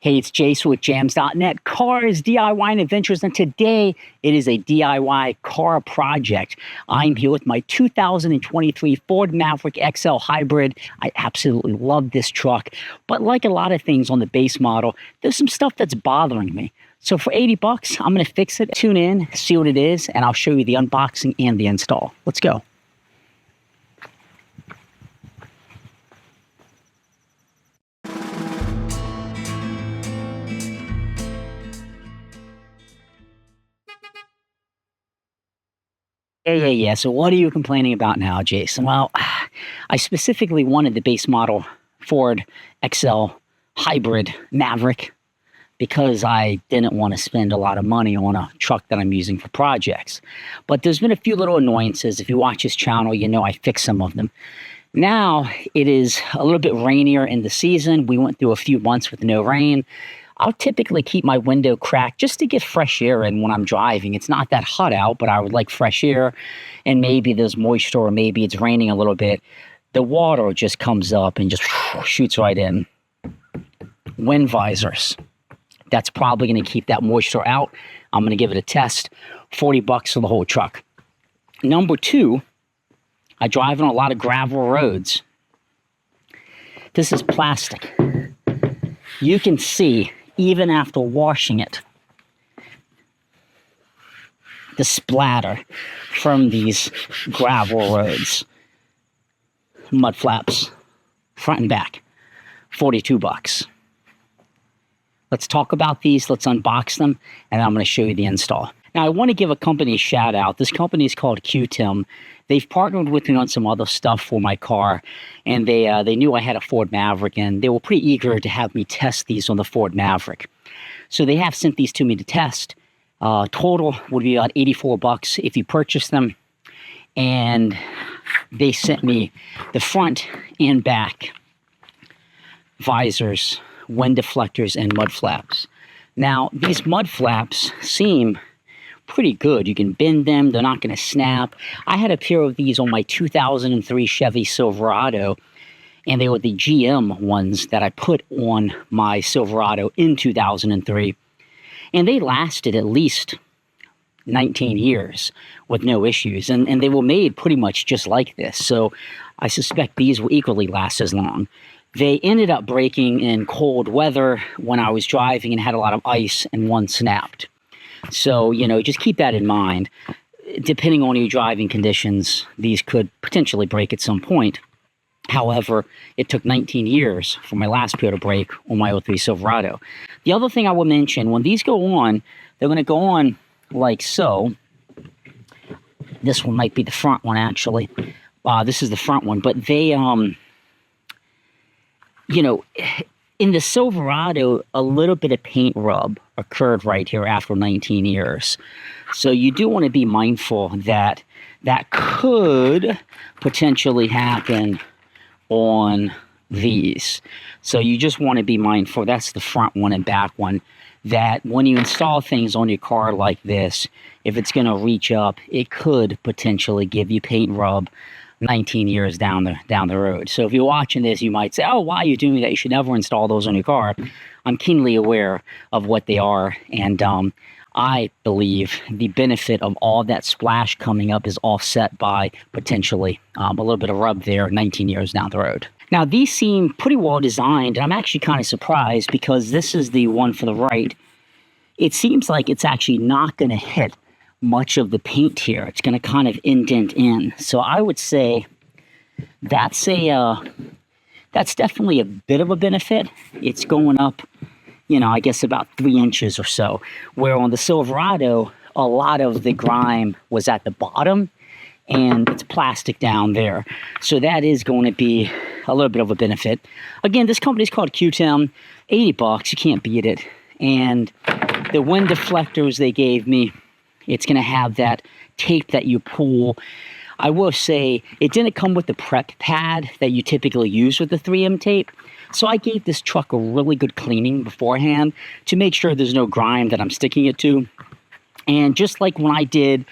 Hey, it's Jason with Jams.net, Cars, DIY, and Adventures, and today it is a DIY car project. I'm here with my 2023 Ford Maverick XL Hybrid. I absolutely love this truck, but like a lot of things on the base model, there's some stuff that's bothering me. So for 80 bucks, I'm going to fix it. Tune in, see what it is, and I'll show you the unboxing and the install. Let's go. Yeah. So what are you complaining about now, Jason? Well, I specifically wanted the base model Ford XL Hybrid Maverick because I didn't want to spend a lot of money on a truck that I'm using for projects. But there's been a few little annoyances. If you watch this channel, you know I fix some of them. Now it is a little bit rainier in the season. We went through a few months with no rain. I'll typically keep my window cracked just to get fresh air in when I'm driving. It's not that hot out, but I would like fresh air, and maybe there's moisture, or maybe it's raining a little bit. The water just comes up and just shoots right in. Wind visors. That's probably going to keep that moisture out. I'm going to give it a test. 40 bucks for the whole truck. Number two, I drive on a lot of gravel roads. This is plastic. You can see, even after washing it, the splatter from these gravel roads. Mud flaps, front and back, 42 bucks. Let's talk about these, let's unbox them, and I'm going to show you the install. Now, I want to give a company a shout out. This company is called Cutim. They've partnered with me on some other stuff for my car, and they knew I had a Ford Maverick, and they were pretty eager to have me test these on the Ford Maverick. So they have sent these to me to test. Total would be about 84 bucks if you purchase them, and they sent me the front and back visors, wind deflectors, and mud flaps. Now, these mud flaps seem pretty good. You can bend them. They're not going to snap. I had a pair of these on my 2003 Chevy Silverado, and they were the GM ones that I put on my Silverado in 2003, and they lasted at least 19 years with no issues, and they were made pretty much just like this, so I suspect these will equally last as long. They ended up breaking in cold weather when I was driving and had a lot of ice, and one snapped. So, you know, just keep that in mind. Depending on your driving conditions, these could potentially break at some point. However, it took 19 years for my last pair to break on my '03 Silverado. The other thing I will mention, when these go on, they're going to go on like so. This one might be the front one, actually. This is the front one, but they, you know, in the Silverado, a little bit of paint rub occurred right here after 19 years. So you do want to be mindful that that could potentially happen on these. So you just want to be mindful. That's the front one and back one. That when you install things on your car like this, if it's going to reach up, it could potentially give you paint rub 19 years down the road. So if you're watching this, you might say, oh, why are you doing that? You should never install those on your car. I'm keenly aware of what they are, and I believe the benefit of all that splash coming up is offset by potentially a little bit of rub there 19 years down the road. Now, these seem pretty well designed, and I'm actually kind of surprised because this is the one for the right. It seems like it's actually not going to hit much of the paint here. It's going to kind of indent in. So I would say that's definitely a bit of a benefit. It's going up, you know, I guess about 3 inches or so. Where on the Silverado, a lot of the grime was at the bottom, and it's plastic down there. So that is going to be a little bit of a benefit. Again, this company is called Cutim. 80 bucks, you can't beat it. And the wind deflectors they gave me, it's going to have that tape that you pull. I will say it didn't come with the prep pad that you typically use with the 3M tape. So I gave this truck a really good cleaning beforehand to make sure there's no grime that I'm sticking it to. And just like when I did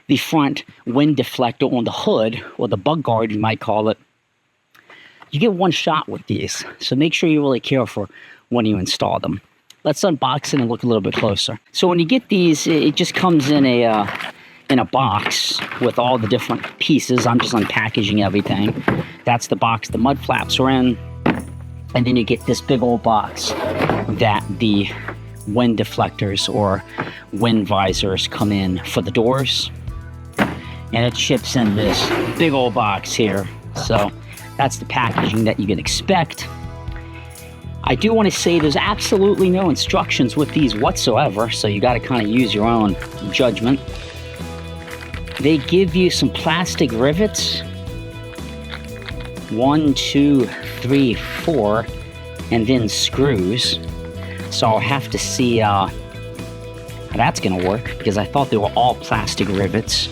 the front wind deflector on the hood, or the bug guard you might call it, you get one shot with these. So make sure you're really careful when you install them. let's unbox it and look a little bit closer. So when you get these, it just comes in a box with all the different pieces. I'm just unpackaging everything. That's the box the mud flaps are in. And then you get this big old box that the wind deflectors or wind visors come in for the doors. And it ships in this big old box here. So that's the packaging that you can expect. I do want to say there's absolutely no instructions with these whatsoever, so you got to kind of use your own judgment. They give you some plastic rivets. 1, 2, 3, 4, and then screws. So I'll have to see how that's going to work, because I thought they were all plastic rivets.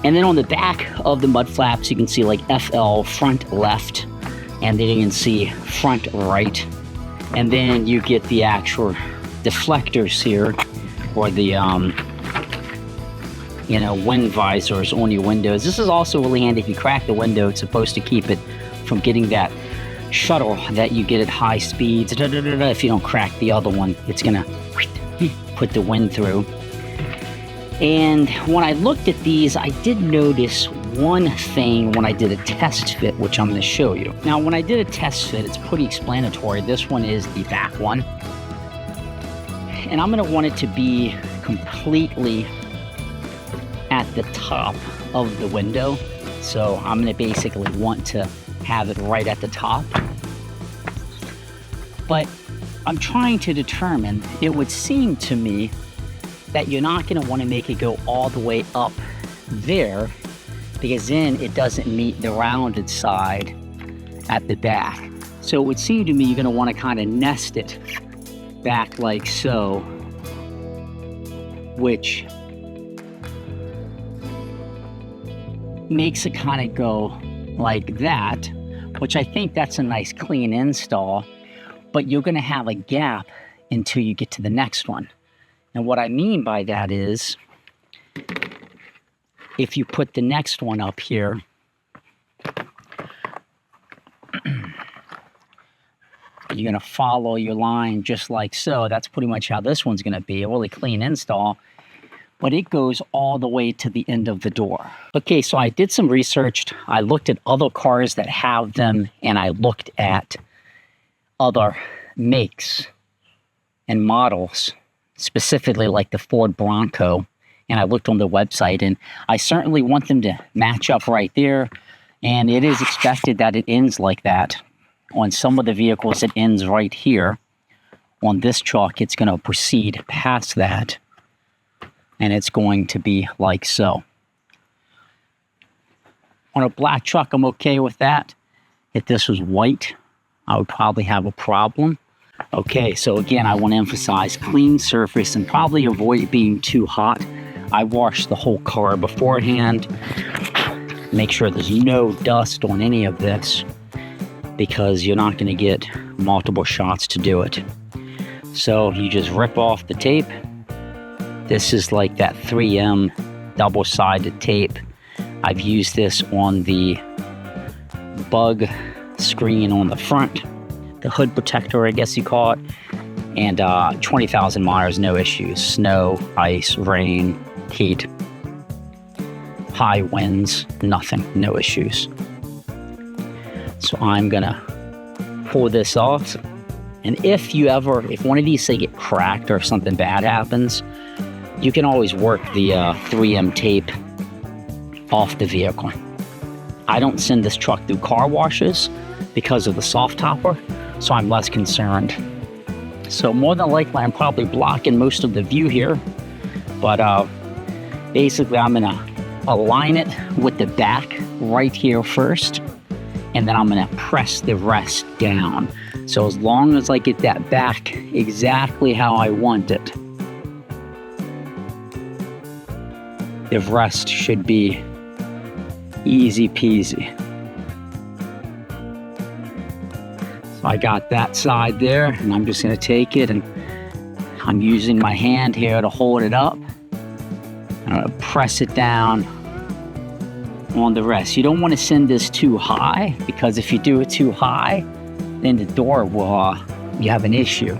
And then on the back of the mud flaps, you can see like FL front left, and then you can see front right. And then you get the actual deflectors here, or the wind visors on your windows. This is also really handy. If you crack the window, it's supposed to keep it from getting that shuttle that you get at high speeds. If you don't crack the other one, it's gonna put the wind through. And when I looked at these, I did notice one thing when I did a test fit, which I'm going to show you. Now, when I did a test fit, it's pretty explanatory. This one is the back one. And I'm going to want it to be completely at the top of the window. So I'm going to basically want to have it right at the top. But I'm trying to determine, it would seem to me that you're not going to want to make it go all the way up there, because then it doesn't meet the rounded side at the back. So it would seem to me you're going to want to kind of nest it back like so, which makes it kind of go like that, which I think that's a nice clean install, but you're going to have a gap until you get to the next one. And what I mean by that is, if you put the next one up here, you're going to follow your line just like so. That's pretty much how this one's going to be, a really clean install. But it goes all the way to the end of the door. Okay, so I did some research. I looked at other cars that have them, and I looked at other makes and models, specifically like the Ford Bronco, and I looked on the website, and I certainly want them to match up right there, and it is expected that it ends like that. On some of the vehicles, it ends right here. On this truck, it's going to proceed past that, and it's going to be like so. On a black truck, I'm okay with that. If this was white, I would probably have a problem. Okay, so again, I want to emphasize clean surface and probably avoid it being too hot. I washed the whole car beforehand. Make sure there's no dust on any of this, because you're not going to get multiple shots to do it. So you just rip off the tape. This is like that 3M double-sided tape. I've used this on the bug screen on the front, the hood protector, I guess you call it, and 20,000 miles, no issues. Snow, ice, rain, heat, high winds, nothing, no issues. So I'm gonna pull this off, and if one of these say get cracked or something bad happens, you can always work the 3M tape off the vehicle. I don't send this truck through car washes because of the soft topper, so I'm less concerned. So more than likely, I'm probably blocking most of the view here, but basically I'm gonna align it with the back right here first, and then I'm gonna press the rest down. So as long as I get that back exactly how I want it, the rest should be easy peasy. So I got that side there, and I'm just gonna take it, and I'm using my hand here to hold it up. I'm gonna press it down on the rest. You don't want to send this too high, because if you do it too high, then the door will you have an issue.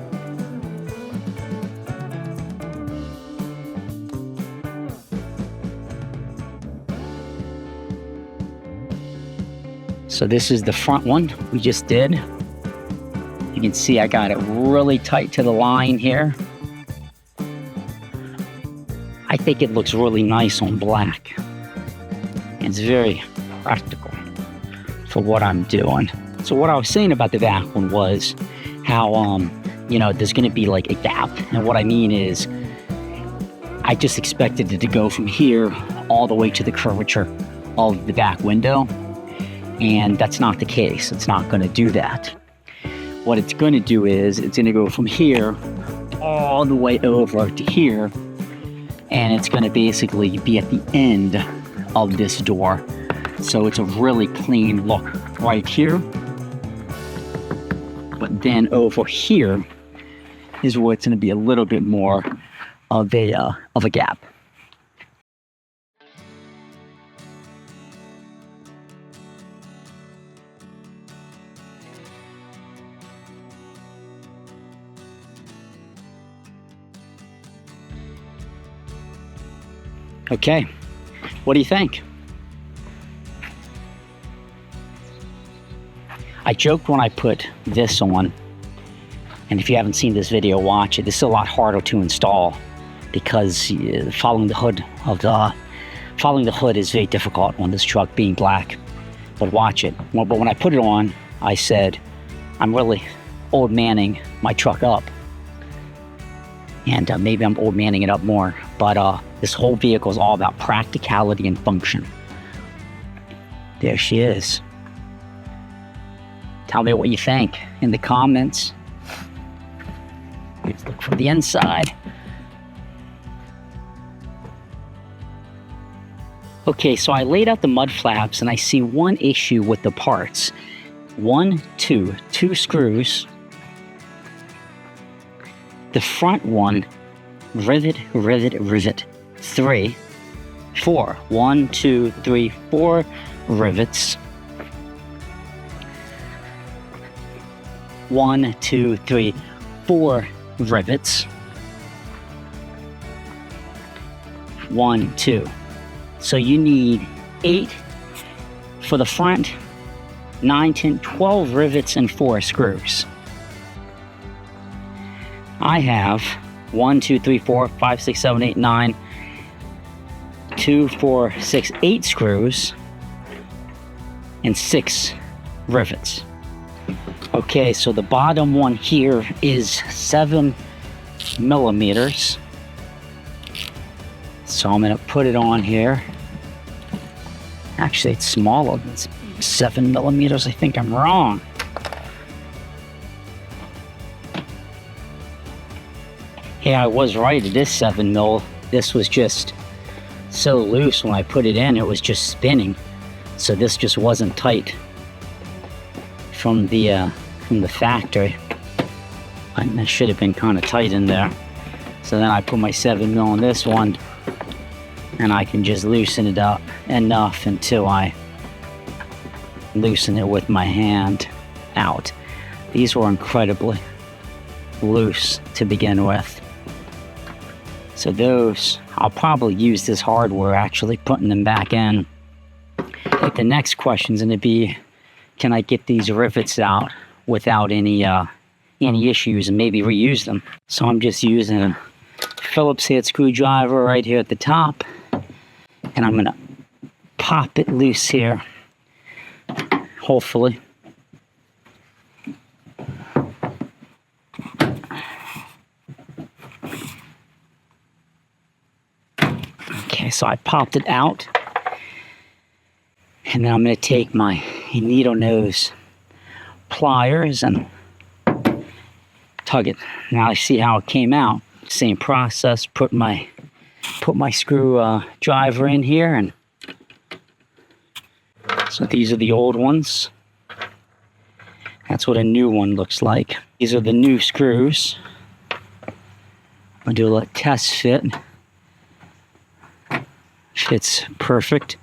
So this is the front one we just did. You can see I got it really tight to the line here. I think it looks really nice on black. It's very practical for what I'm doing. So what I was saying about the back one was how, you know, there's gonna be like a gap. And what I mean is, I just expected it to go from here all the way to the curvature of the back window. And that's not the case. It's not gonna do that. What it's gonna do is, it's gonna go from here all the way over to here. And it's gonna basically be at the end of this door. So it's a really clean look right here. But then over here is where it's gonna be a little bit more of a gap. Okay, what do you think? I joked when I put this on, and if you haven't seen this video, watch it. This is a lot harder to install because following the hood is very difficult on this truck being black. But watch it. Well, but when I put it on, I said, I'm really old manning my truck up. And maybe I'm old manning it up more, but this whole vehicle is all about practicality and function. There she is. Tell me what you think in the comments. Let's look from the inside. Okay, so I laid out the mud flaps and I see one issue with the parts. Two screws. The front one, rivet. 3, 4. 1, 2, 3, 4 rivets. 1, 2, 3, 4 rivets. 1, 2. So you need 8 for the front, 9, 10, 12 rivets and 4 screws. I have 1, 2, 3, 4, 5, 6, 7, 8, 9, 2, 4, 6, 8 screws and 6 rivets. Okay, so the bottom one here is 7 millimeters. So I'm gonna put it on here. Actually, it's smaller than 7 millimeters. I think I'm wrong. Yeah, I was right, it is 7 mil. This was just so loose when I put it in, it was just spinning. So this just wasn't tight from the factory. And that should have been kind of tight in there. So then I put my 7 mil on this one, and I can just loosen it up enough until I loosen it with my hand out. These were incredibly loose to begin with. So those, I'll probably use this hardware actually putting them back in. But the next question is going to be, can I get these rivets out without any issues and maybe reuse them? So I'm just using a Phillips head screwdriver right here at the top, and I'm going to pop it loose here, hopefully. Okay, so I popped it out, and then I'm going to take my needle nose pliers and tug it. Now I see how it came out. Same process. Put my screw driver in here, and so these are the old ones. That's what a new one looks like. These are the new screws. I'll do a little test fit. Fits perfect.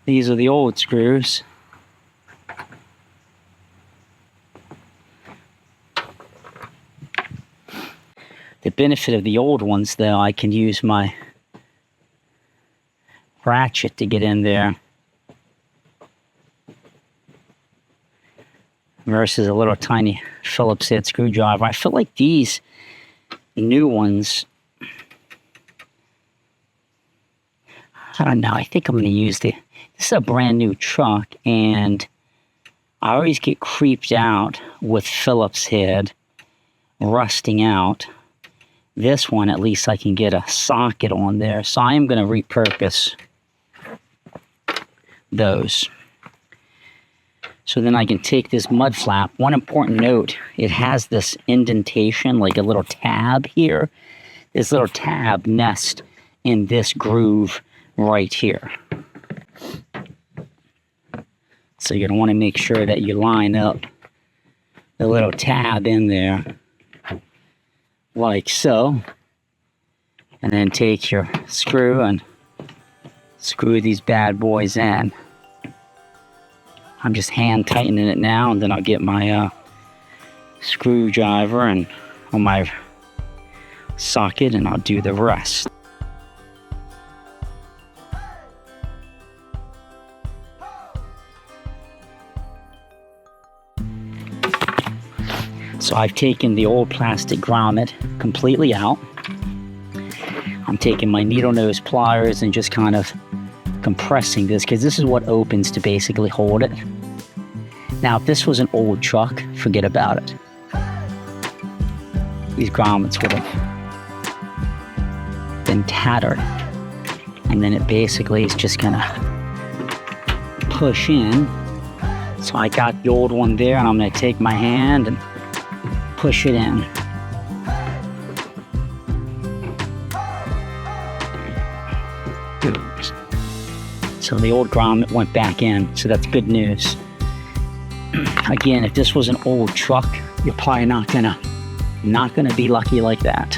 These are the old screws. The benefit of the old ones, though, I can use my ratchet to get in there versus a little tiny Phillips head screwdriver. I feel like these new ones, I don't know, I think I'm going to use this is a brand new truck, and I always get creeped out with Phillips head rusting out. This one, at least I can get a socket on there, so I am going to repurpose those. So then I can take this mud flap. One important note, it has this indentation, like a little tab here. This little tab nest in this groove right here. So you're going to want to make sure that you line up the little tab in there, like so. And then take your screw and screw these bad boys in. I'm just hand tightening it now, and then I'll get my screwdriver and on my socket, and I'll do the rest. So I've taken the old plastic grommet completely out. I'm taking my needle nose pliers and just kind of compressing this, because this is what opens to basically hold it. Now, if this was an old truck, forget about it. These grommets would have been tattered. And then it basically is just gonna push in. So I got the old one there, and I'm gonna take my hand and push it in. So the old grommet went back in, so that's good news. Again, if this was an old truck, you're probably not gonna be lucky like that.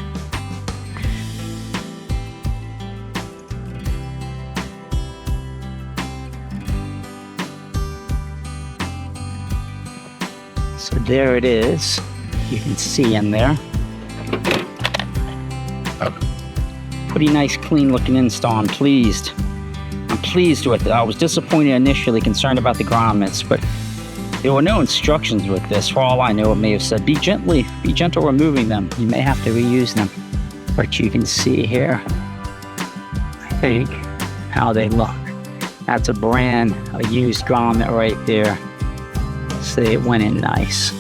So there it is. You can see in there. Pretty nice, clean looking install. I'm pleased with it. I was disappointed initially, concerned about the grommets, but there were no instructions with this. For all I know, it may have said, be gentle removing them. You may have to reuse them. But you can see here, I think, how they look. That's a used grommet right there. See, it went in nice.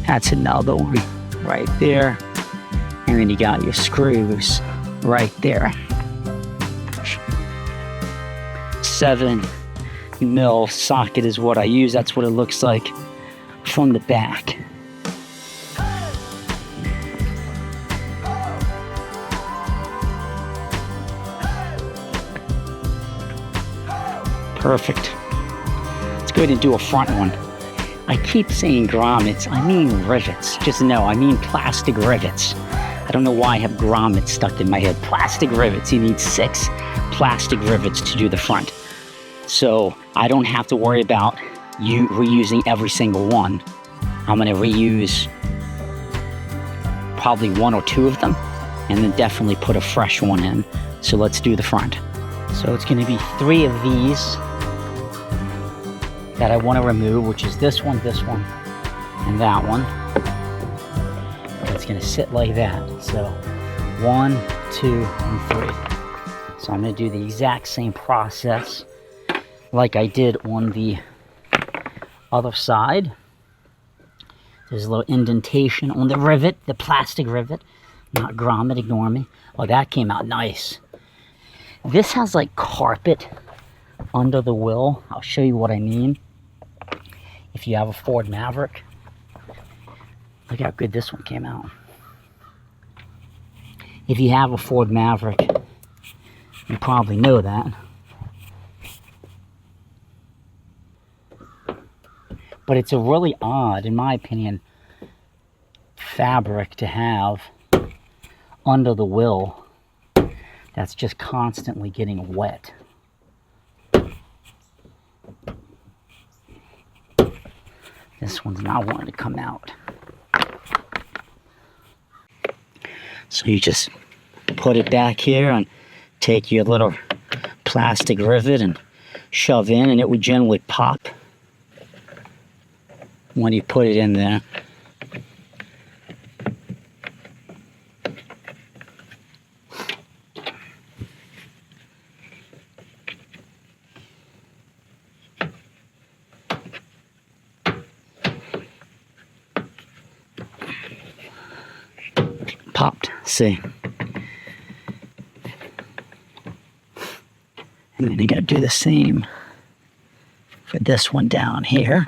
That's another one right there. And then you got your screws right there. 7mm socket is what I use. That's what it looks like from the back. Perfect. Let's go ahead and do a front one. I keep saying grommets, I mean rivets. Just know, I mean plastic rivets. I don't know why I have grommets stuck in my head. Plastic rivets. You need 6 plastic rivets to do the front. So I don't have to worry about you reusing every single one. I'm going to reuse probably 1 or 2 of them, and then definitely put a fresh one in. So let's do the front. So it's going to be 3 of these that I want to remove, which is this one, and that one. It's going to sit like that. So 1, 2, and 3. So I'm going to do the exact same process like I did on the other side. There's a little indentation on the rivet, the plastic rivet, not grommet, ignore me. Oh, that came out nice. This has like carpet under the wheel. I'll show you what I mean. If you have a Ford Maverick, look how good this one came out. If you have a Ford Maverick, you probably know that. But it's a really odd, in my opinion, fabric to have under the wheel that's just constantly getting wet. This one's not wanting to come out. So you just put it back here and take your little plastic rivet and shove in, and it would generally pop when you put it in there. Popped, see. And then you gotta do the same for this one down here.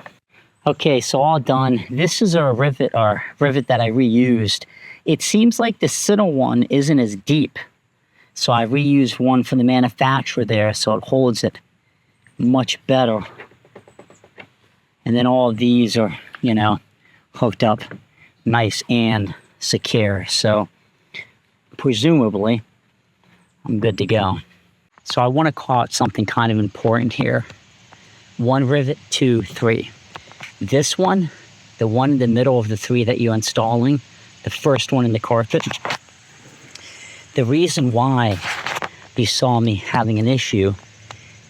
Okay, so all done. This is a rivet that I reused. It seems like the center one isn't as deep. So I reused one from the manufacturer there, so it holds it much better. And then all of these are, you know, hooked up nice and secure. So presumably I'm good to go. So I want to call out something kind of important here. 1 rivet, 2, 3. This one, the one in the middle of the 3 that you're installing, the first one in the carpet, the reason why you saw me having an issue,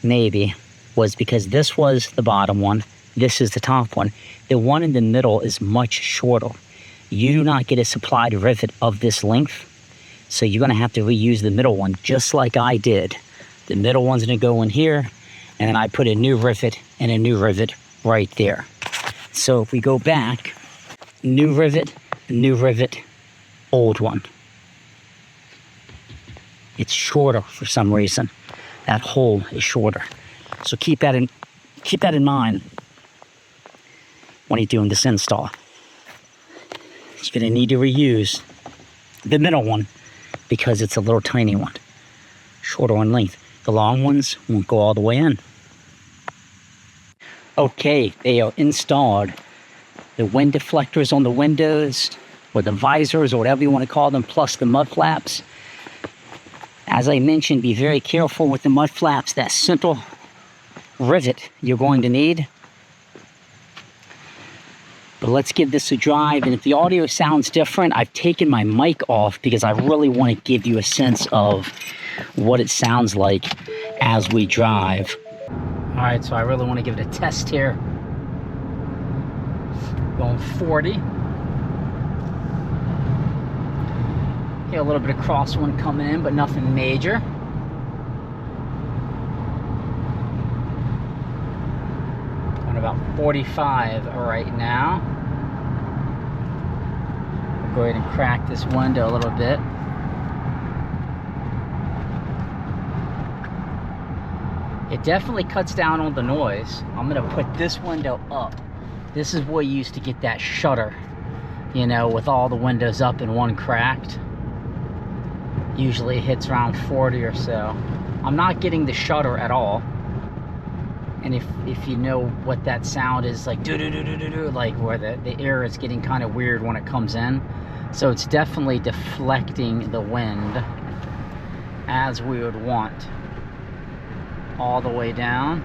maybe, was because this was the bottom one, this is the top one. The one in the middle is much shorter. You do not get a supplied rivet of this length, so you're going to have to reuse the middle one, just like I did. The middle one's going to go in here, and then I put a new rivet and a new rivet right there. So if we go back, new rivet, old one. It's shorter for some reason. That hole is shorter. So keep that in mind when you're doing this install. You're going to need to reuse the middle one because it's a little tiny one, shorter in length. The long ones won't go all the way in. Okay, they are installed. The wind deflectors on the windows, or the visors, or whatever you want to call them, plus the mud flaps. As I mentioned, be very careful with the mud flaps. That central rivet you're going to need. But let's give this a drive, and if the audio sounds different, I've taken my mic off because I really want to give you a sense of what it sounds like as we drive. All right, so I really want to give it a test here. Going 40. Here a little bit of crosswind coming in, but nothing major. On about 45 right now. We'll go ahead and crack this window a little bit. It definitely cuts down on the noise. I'm gonna put this window up. This is where you used to get that shutter, you know, with all the windows up and one cracked. Usually it hits around 40 or so. I'm not getting the shutter at all. And if you know what that sound is, like do-do-do-do-do-do, like where the air is getting kind of weird when it comes in. So it's definitely deflecting the wind as we would want. All the way down.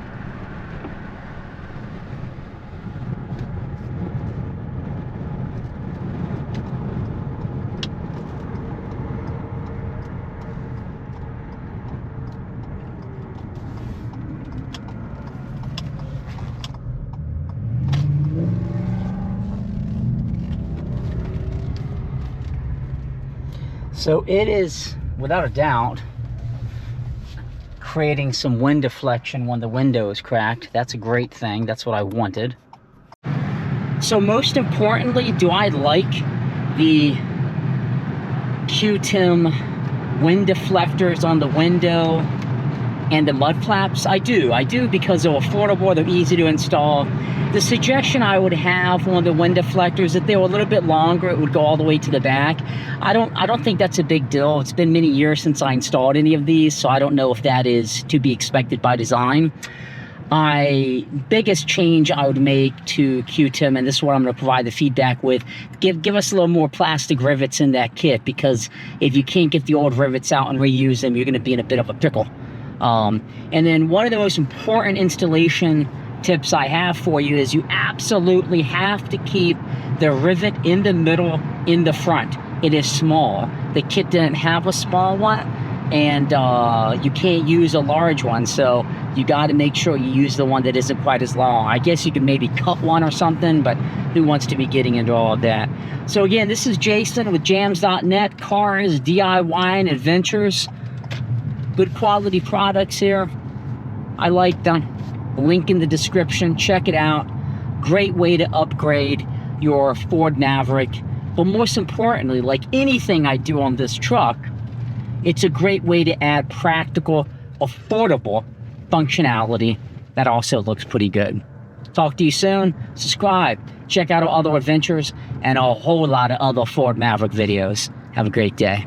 So it is, without a doubt, creating some wind deflection when the window is cracked. That's a great thing. That's what I wanted. So most importantly, do I like the Cutim wind deflectors on the window and the mud flaps? I do because they're affordable, they're easy to install. The suggestion I would have on the wind deflectors, if they were a little bit longer, it would go all the way to the back. I don't think that's a big deal. It's been many years since I installed any of these, so I don't know if that is to be expected by design. Biggest change I would make to Cutim, and this is what I'm going to provide the feedback with, give us a little more plastic rivets in that kit, because if you can't get the old rivets out and reuse them, you're going to be in a bit of a pickle. And then one of the most important installation tips I have for you is you absolutely have to keep the rivet in the middle in the front. it is small. The kit didn't have a small one, and you can't use a large one, so you got to make sure you use the one that isn't quite as long. I guess you could maybe cut one or something, but who wants to be getting into all of that? So again, this is Jason with jams.net, cars, DIY, and adventures. Good quality products here. I like them. Link in the description. Check it out. Great way to upgrade your Ford Maverick. But most importantly, like anything I do on this truck, it's a great way to add practical, affordable functionality that also looks pretty good. Talk to you soon. Subscribe. Check out our other adventures and a whole lot of other Ford Maverick videos. Have a great day.